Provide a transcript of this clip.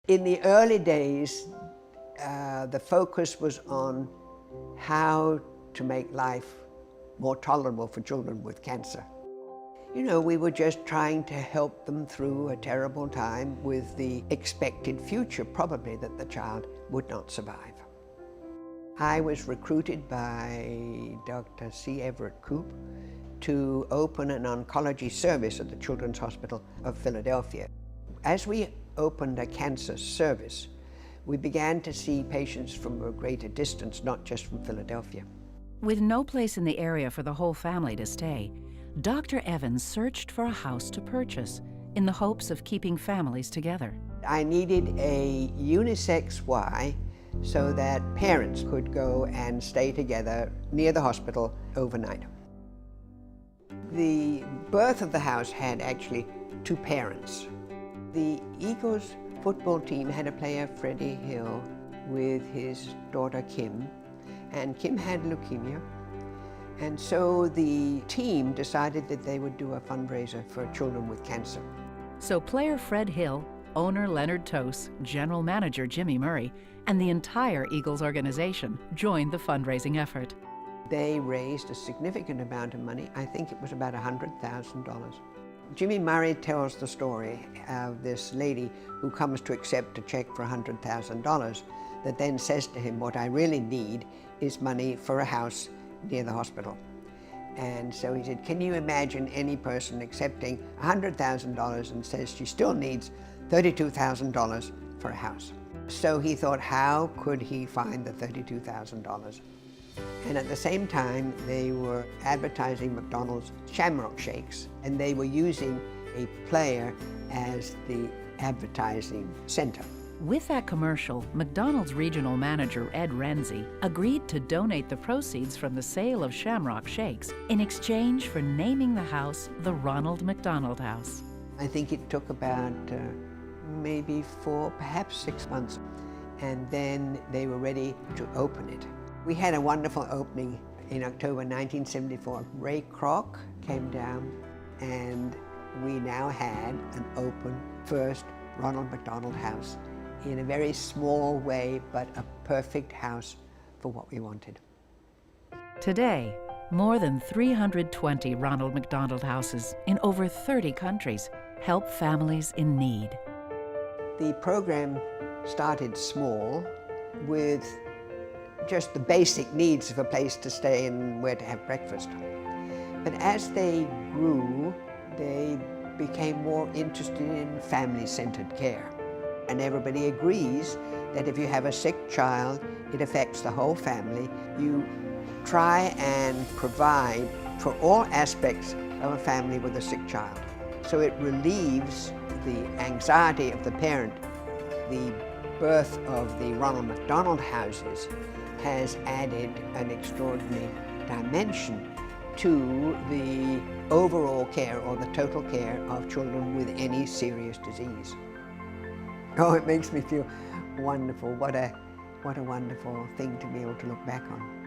In the early days, the focus was on how to make life more tolerable for children with cancer. You know, we were just trying to help them through a terrible time with the expected future, probably, that the child would not survive. I was recruited by Dr. C. Everett Koop to open an oncology service at the Children's Hospital of Philadelphia. As we opened a cancer service, we began to see patients from a greater distance, not just from Philadelphia. With no place in the area for the whole family to stay, Dr. Evans searched for a house to purchase in the hopes of keeping families together. I needed a unisex Y so that parents could go and stay together near the hospital overnight. The birth of the house had actually two parents. The Eagles football team had a player, Freddie Hill, with his daughter Kim, and Kim had leukemia. And so the team decided that they would do a fundraiser for children with cancer. So player Fred Hill, owner Leonard Tose, general manager Jimmy Murray, and the entire Eagles organization joined the fundraising effort. They raised a significant amount of money. I think it was about $100,000. Jimmy Murray tells the story of this lady who comes to accept a check for $100,000 that then says to him, what I really need is money for a house near the hospital. And so he said, can you imagine any person accepting $100,000 and says she still needs $32,000 for a house? So he thought, how could he find the $32,000? And at the same time, they were advertising McDonald's Shamrock Shakes, and they were using a player as the advertising center. With that commercial, McDonald's regional manager Ed Renzi agreed to donate the proceeds from the sale of Shamrock Shakes in exchange for naming the house the Ronald McDonald House. I think it took about maybe 4, perhaps 6 months, and then they were ready to open it. We had a wonderful opening in October 1974. Ray Kroc came down, and we now had an open first Ronald McDonald House in a very small way, but a perfect house for what we wanted. Today, more than 320 Ronald McDonald Houses in over 30 countries help families in need. The program started small with just the basic needs of a place to stay and where to have breakfast. But as they grew, they became more interested in family-centered care. And everybody agrees that if you have a sick child, it affects the whole family. You try and provide for all aspects of a family with a sick child. So it relieves the anxiety of the parent. The birth of the Ronald McDonald Houses has added an extraordinary dimension to the overall care or the total care of children with any serious disease. Oh, it makes me feel wonderful. What a wonderful thing to be able to look back on.